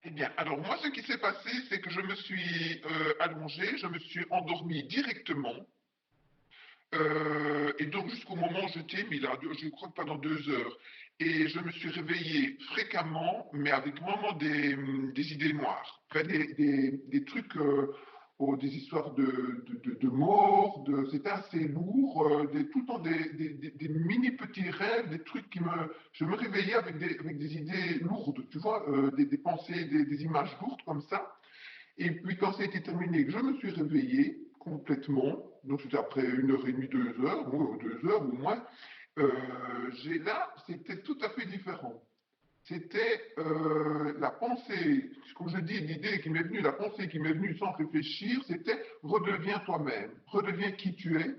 Eh bien, alors moi, ce qui s'est passé, c'est que je me suis allongé, je me suis endormi directement. Et donc, jusqu'au moment où j'étais mis là, je crois que pendant 2 heures. Et je me suis réveillé fréquemment, mais avec vraiment des idées noires. Enfin, des trucs, des histoires de mort, c'était assez lourd, tout le temps des mini petits rêves, des trucs Je me réveillais avec des idées lourdes, tu vois, des pensées, des images lourdes comme ça. Et puis quand ça a été terminé, je me suis réveillé complètement, donc c'était après 1 heure et demie, 2 heures, ou 2 heures ou moins, c'était tout à fait différent. C'était la pensée, comme je dis, l'idée qui m'est venue, la pensée qui m'est venue sans réfléchir, c'était redeviens toi-même, redeviens qui tu es.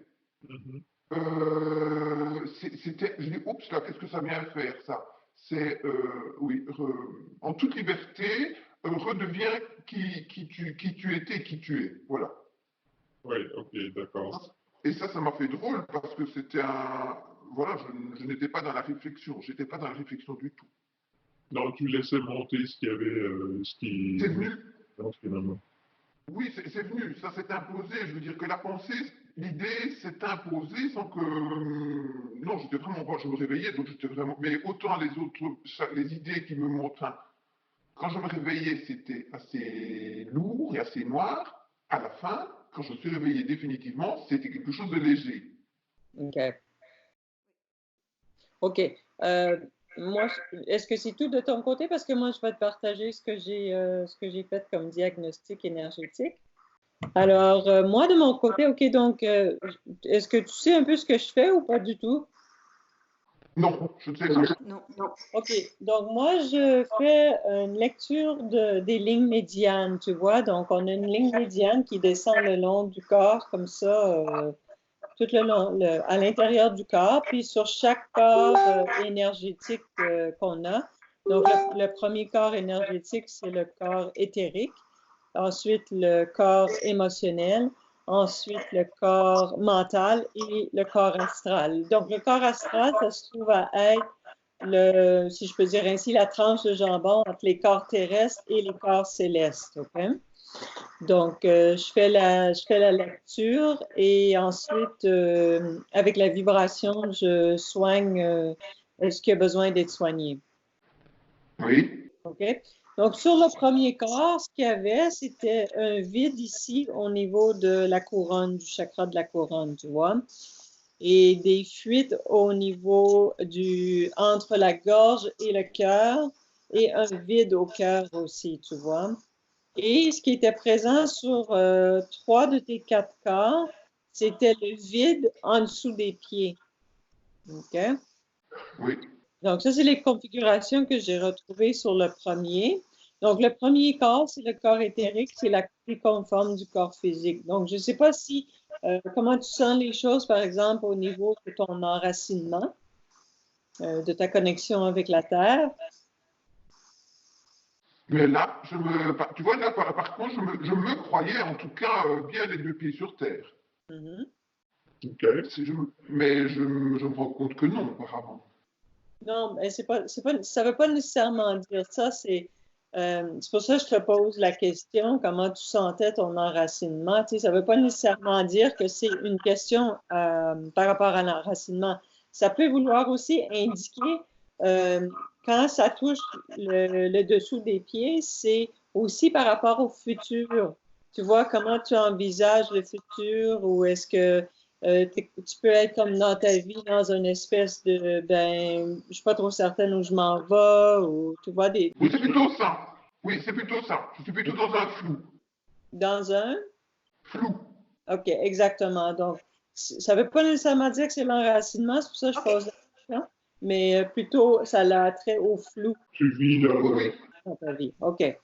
Mhm. Je dis, oups, là, qu'est-ce que ça vient faire, ça? C'est, oui, en toute liberté, redeviens qui tu étais, qui tu es. Voilà. Oui, ok, d'accord. Et ça m'a fait drôle parce que c'était un. Voilà, je n'étais pas dans la réflexion, j'étais pas dans la réflexion du tout. Non, tu laissais monter ce qu'il y avait, ce C'est qui... venu, Non, finalement. oui, c'est venu, ça s'est imposé. Je veux dire que la pensée, l'idée s'est imposée sans que. Non, j'étais vraiment pas, je me réveillais, donc j'étais vraiment. Mais autant les autres, les idées qui me montrent. Enfin, quand je me réveillais, c'était assez lourd et assez noir. À la fin, quand je me suis réveillé définitivement, c'était quelque chose de léger. OK. OK. Euh, moi, est-ce que c'est tout de ton côté? Parce que moi, je vais te partager ce que j'ai fait comme diagnostic énergétique. Alors, moi, de mon côté, OK, donc, est-ce que tu sais un peu ce que je fais ou pas du tout? Non, je ne sais pas. Non. OK, donc moi, je fais une lecture des lignes médianes, tu vois. Donc, on a une ligne médiane qui descend le long du corps, comme ça, tout le long, à l'intérieur du corps, puis sur chaque corps énergétique qu'on a. Donc, le premier corps énergétique, c'est le corps éthérique. Ensuite, le corps émotionnel. Ensuite, le corps mental et le corps astral. Donc, le corps astral, ça se trouve à être si je peux dire ainsi, la tranche de jambon entre les corps terrestres et les corps célestes. OK? Donc, je fais la lecture et ensuite, avec la vibration, je soigne ce qui a besoin d'être soigné. Oui. OK? Donc, sur le premier corps, ce qu'il y avait, c'était un vide ici au niveau de la couronne, du chakra de la couronne, tu vois? Et des fuites au niveau entre la gorge et le cœur et un vide au cœur aussi, tu vois? Et ce qui était présent sur 3 de tes 4 corps, c'était le vide en dessous des pieds. OK? Oui. Donc, ça, c'est les configurations que j'ai retrouvées sur le premier. Donc, le premier corps, c'est le corps éthérique, c'est la copie conforme du corps physique. Donc, je ne sais pas comment tu sens les choses, par exemple, au niveau de ton enracinement, de ta connexion avec la Terre. Mais là, tu vois, là, par contre, je me croyais en tout cas bien les 2 pieds sur terre. Mhm. Ok. Mais je me rends compte que non, apparemment. Non, mais ça ne veut pas nécessairement dire ça. C'est pour ça que je te pose la question, comment tu sentais ton enracinement. Tu sais, ça ne veut pas nécessairement dire que c'est une question par rapport à l'enracinement. Ça peut vouloir aussi indiquer quand ça touche le dessous des pieds, c'est aussi par rapport au futur. Tu vois, comment tu envisages le futur ou est-ce que tu peux être comme dans ta vie, dans une espèce je suis pas trop certaine où je m'en vais, ou tu vois, Oui, c'est plutôt ça. Oui, c'est plutôt ça. Je suis plutôt dans un flou. dans un. Flou. OK, exactement. Donc, ça veut pas nécessairement dire que c'est l'enracinement, c'est pour ça que je pose la question, mais plutôt, ça a trait au flou Tu vis là. Oui. dans ta vie. OK.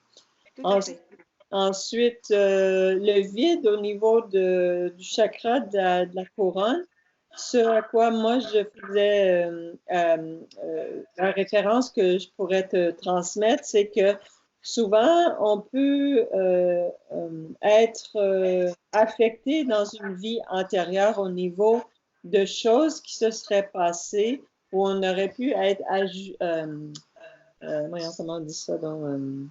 Tout à fait. Ensuite, le vide au niveau du chakra de la couronne, ce à quoi moi je faisais la référence que je pourrais te transmettre, c'est que souvent on peut être affecté dans une vie antérieure au niveau de choses qui se seraient passées où on aurait pu être voyons comment on dit ça donc,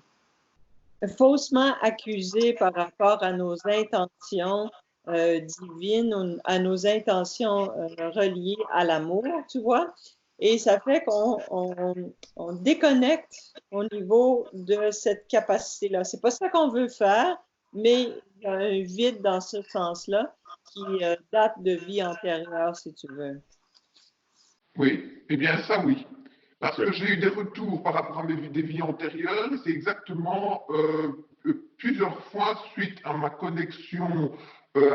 faussement accusés par rapport à nos intentions divines, ou à nos intentions reliées à l'amour, tu vois. Et ça fait qu'on déconnecte au niveau de cette capacité-là. C'est pas ça qu'on veut faire, mais il y a un vide dans ce sens-là qui date de vie antérieure, si tu veux. Oui, eh bien ça oui. Parce que j'ai eu des retours par rapport à des vies antérieures, c'est exactement plusieurs fois suite à ma connexion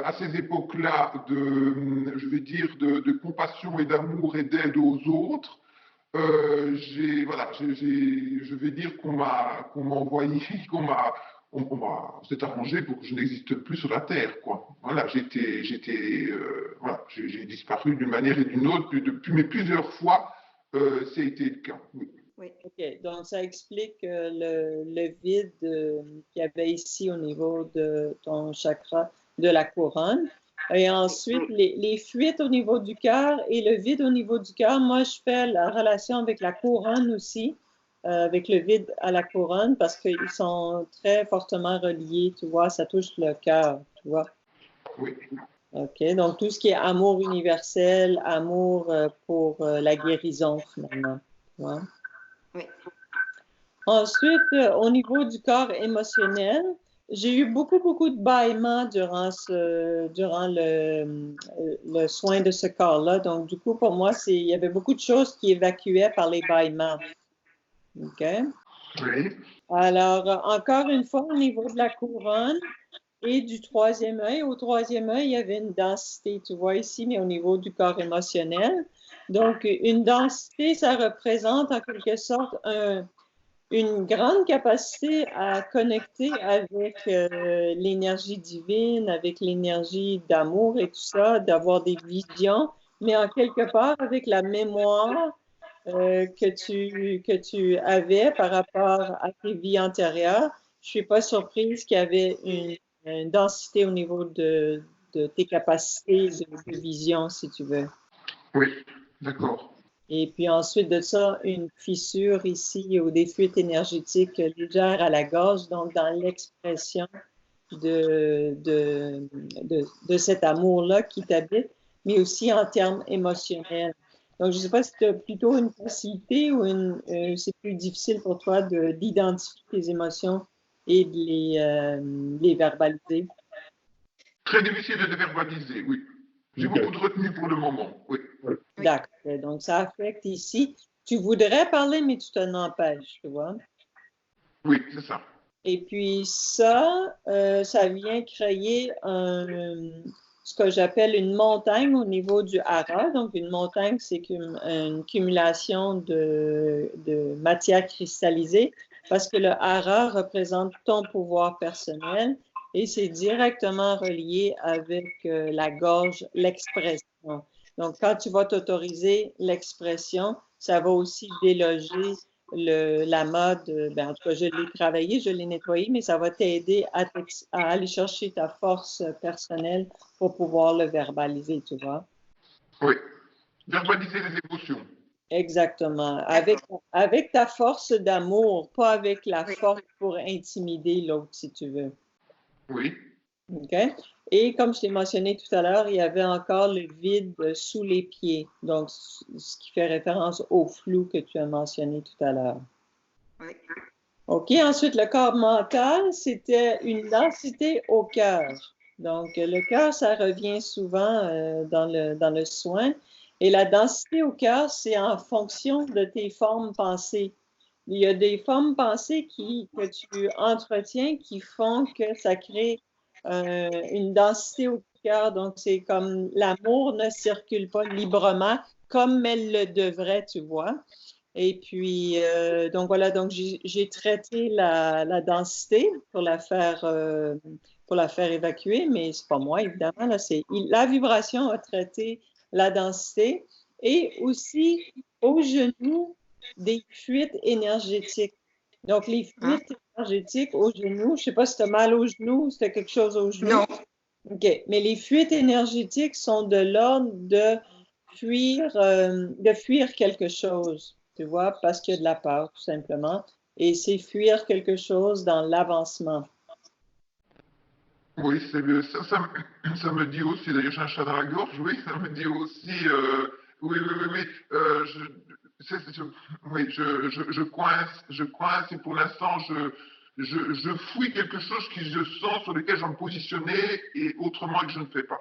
à ces époques-là je vais dire, de compassion et d'amour et d'aide aux autres. Voilà, je vais dire qu'on m'a envoyé, on s'est arrangé pour que je n'existe plus sur la Terre, quoi. Voilà, voilà, j'ai disparu d'une manière et d'une autre, mais plusieurs fois, ça a été le cas. Oui. Oui, OK. Donc, ça explique le vide qu'il y avait ici au niveau de ton chakra de la couronne. Et ensuite, les fuites au niveau du cœur et le vide au niveau du cœur. Moi, je fais la relation avec la couronne aussi, avec le vide à la couronne, parce qu'ils sont très fortement reliés, tu vois, ça touche le cœur, tu vois. Oui. OK, donc tout ce qui est amour universel, amour pour la guérison, finalement. Tu vois? Oui. Ensuite, au niveau du corps émotionnel, j'ai eu beaucoup de bâillements durant le soin de ce corps-là. Donc, du coup, pour moi, il y avait beaucoup de choses qui évacuaient par les bâillements. OK? Oui. Alors, encore une fois, au niveau de la couronne et du troisième œil, au troisième œil, il y avait une densité, tu vois ici, mais au niveau du corps émotionnel. Donc, une densité, ça représente en quelque sorte une grande capacité à connecter avec l'énergie divine, avec l'énergie d'amour et tout ça, d'avoir des visions, mais en quelque part avec la mémoire que tu avais par rapport à tes vies antérieures. Je suis pas surprise qu'il y avait une densité au niveau de tes capacités de vision, si tu veux. Oui, d'accord. Et puis ensuite de ça, une fissure ici ou des fuites énergétiques légères à la gorge, donc dans l'expression de cet amour-là qui t'habite, mais aussi en termes émotionnels. Donc, je ne sais pas si tu as plutôt une facilité ou c'est plus difficile pour toi d'identifier tes émotions et de les verbaliser. Très difficile de les verbaliser, oui. J'ai beaucoup de retenue pour le moment, oui. D'accord. Donc, ça affecte ici. Tu voudrais parler, mais tu t'en empêches, tu vois. Oui, c'est ça. Et puis ça vient créer ce que j'appelle une montagne au niveau du hara. Donc, une montagne, c'est une cumulation de matière cristallisée parce que le hara représente ton pouvoir personnel et c'est directement relié avec la gorge, l'expression. Donc, quand tu vas t'autoriser l'expression, ça va aussi déloger la mode, en tout cas, je l'ai travaillé, je l'ai nettoyé, mais ça va t'aider à aller chercher ta force personnelle pour pouvoir le verbaliser, tu vois. Oui, verbaliser les émotions. Exactement. Avec ta force d'amour, pas avec la force pour intimider l'autre, si tu veux. Oui. OK? Et comme je t'ai mentionné tout à l'heure, il y avait encore le vide sous les pieds. Donc, ce qui fait référence au flou que tu as mentionné tout à l'heure. Oui. OK, ensuite, le corps mental, c'était une densité au cœur. Donc, le cœur, ça revient souvent dans le soin. Et la densité au cœur, c'est en fonction de tes formes pensées. Il y a des formes pensées que tu entretiens qui font que ça crée une densité au cœur. Donc, c'est comme l'amour ne circule pas librement comme elle le devrait, tu vois. Et puis, donc voilà, donc j'ai traité la densité pour la faire évacuer, mais c'est pas moi, évidemment. Là, la vibration a traité la densité et aussi au genou des fuites énergétiques. Donc, les fuites énergétiques au genou, je ne sais pas si tu as mal au genou ou si tu as quelque chose au genou. Non. OK, mais les fuites énergétiques sont de l'ordre de fuir quelque chose. Tu vois, parce qu'il y a de la peur, tout simplement. et c'est fuir quelque chose dans l'avancement. Oui, ça me dit aussi, d'ailleurs j'ai un chat dans la gorge, oui, ça me dit aussi, oui, oui, oui, oui, oui, je coince et pour l'instant je fouille quelque chose qui je sens sur lequel je vais me positionner et autrement que je ne fais pas.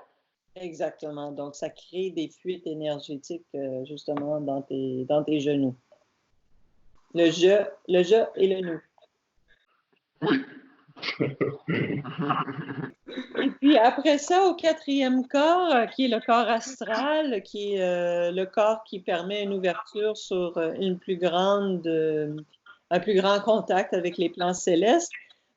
Exactement. Donc, ça crée des fuites énergétiques justement dans tes genoux. Le je et le nous. Oui. Et puis après ça, au quatrième corps, qui est le corps astral, qui est le corps qui permet une ouverture sur un plus grand contact avec les plans célestes,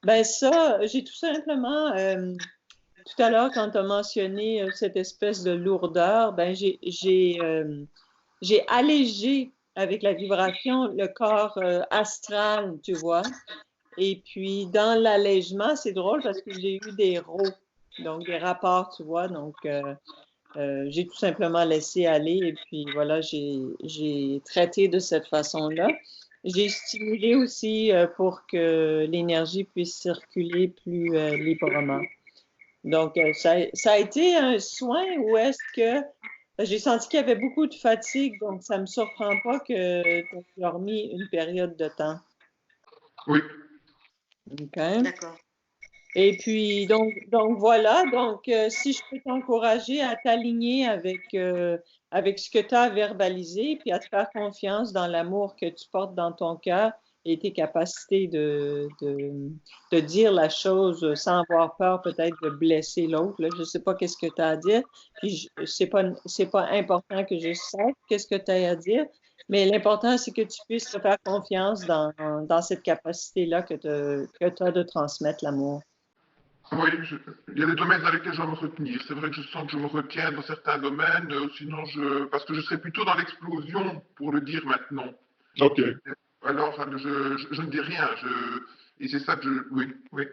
ben ça, j'ai tout simplement, tout à l'heure, quand tu as mentionné cette espèce de lourdeur, ben j'ai allégé avec la vibration le corps astral, tu vois. Et puis, dans l'allègement, c'est drôle parce que j'ai eu des RAW, donc des rapports, tu vois. Donc, j'ai tout simplement laissé aller et puis voilà, j'ai traité de cette façon-là. J'ai stimulé aussi pour que l'énergie puisse circuler plus librement. Donc, ça a été un soin où est-ce que j'ai senti qu'il y avait beaucoup de fatigue, donc ça ne me surprend pas que tu aies dormi une période de temps. Oui. OK. D'accord. Et puis, donc voilà, donc si je peux t'encourager à t'aligner avec ce que tu as verbalisé, puis à te faire confiance dans l'amour que tu portes dans ton cœur et tes capacités de dire la chose sans avoir peur peut-être de blesser l'autre. Je ne sais pas qu'est-ce que tu as à dire, puis c'est pas important que je sache qu'est-ce que tu as à dire, mais l'important, c'est que tu puisses te faire confiance dans cette capacité-là que tu as de transmettre l'amour. Oui, il y a des domaines dans lesquels je dois me retenir. C'est vrai que je sens que je me retiens dans certains domaines, sinon parce que je serais plutôt dans l'explosion pour le dire maintenant. Ok. Alors, je ne dis rien. Et c'est ça que oui, oui.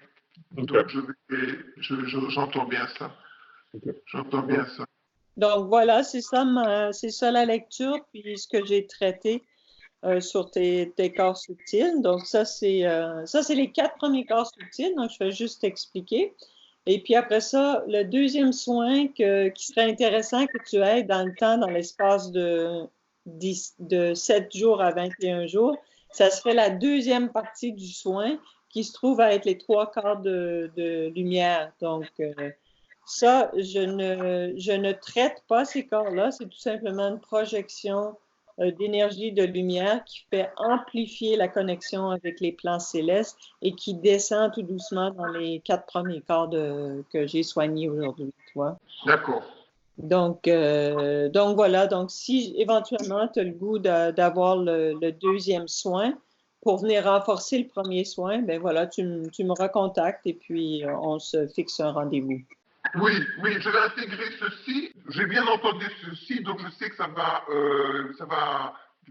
Ok. Donc, j'entends bien ça. Ok. J'entends bien ça. Donc voilà, c'est ça la lecture, puis ce que j'ai traité sur tes corps subtils. Donc ça, c'est les 4 premiers corps subtils, donc je vais juste t'expliquer. Et puis après ça, le deuxième soin qui serait intéressant que tu aies dans le temps, dans l'espace de 7 jours à 21 jours, ça serait la deuxième partie du soin qui se trouve à être les 3 quarts de lumière. Donc, ça, je ne traite pas ces corps-là, c'est tout simplement une projection d'énergie de lumière qui fait amplifier la connexion avec les plans célestes et qui descend tout doucement dans les 4 premiers corps que j'ai soignés aujourd'hui, tu vois. D'accord. Donc voilà, donc si éventuellement tu as le goût d'avoir le deuxième soin pour venir renforcer le premier soin, ben voilà, tu me recontactes et puis on se fixe un rendez-vous. Oui, oui, je vais intégrer ceci. J'ai bien entendu ceci, donc je sais que ça va,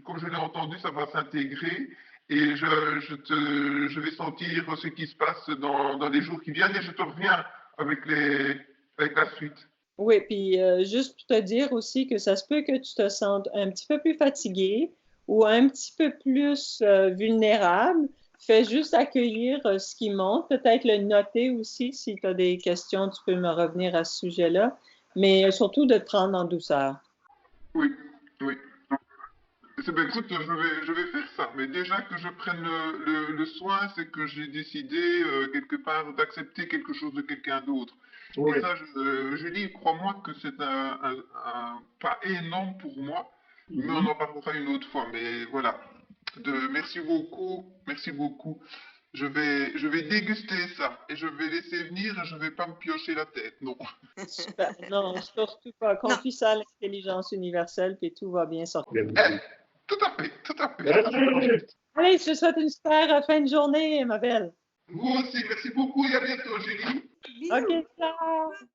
comme je l'ai entendu, ça va s'intégrer. Et je vais sentir ce qui se passe dans les jours qui viennent et je te reviens avec la suite. Oui, puis juste pour te dire aussi que ça se peut que tu te sentes un petit peu plus fatigué ou un petit peu plus vulnérable. Fais juste accueillir ce qui monte, peut-être le noter aussi si tu as des questions, tu peux me revenir à ce sujet-là, mais surtout de te prendre en douceur. Oui, oui. Ben, écoute, je vais faire ça. Mais déjà que je prenne le soin, c'est que j'ai décidé quelque part d'accepter quelque chose de quelqu'un d'autre. Oui. Et ça, je dis, crois-moi que c'est un pas énorme pour moi, mais on en parlera une autre fois. Mais voilà. Merci beaucoup, merci beaucoup. Je vais déguster ça et je vais laisser venir et je vais pas me piocher la tête, non. Super. Non, surtout pas. Confie ça à l'intelligence universelle, puis tout va bien sortir. Tout à fait, tout à fait. Allez, je te souhaite une super fin de journée, ma belle. Vous aussi, merci beaucoup et à bientôt, Julie. Bisous. OK, ciao!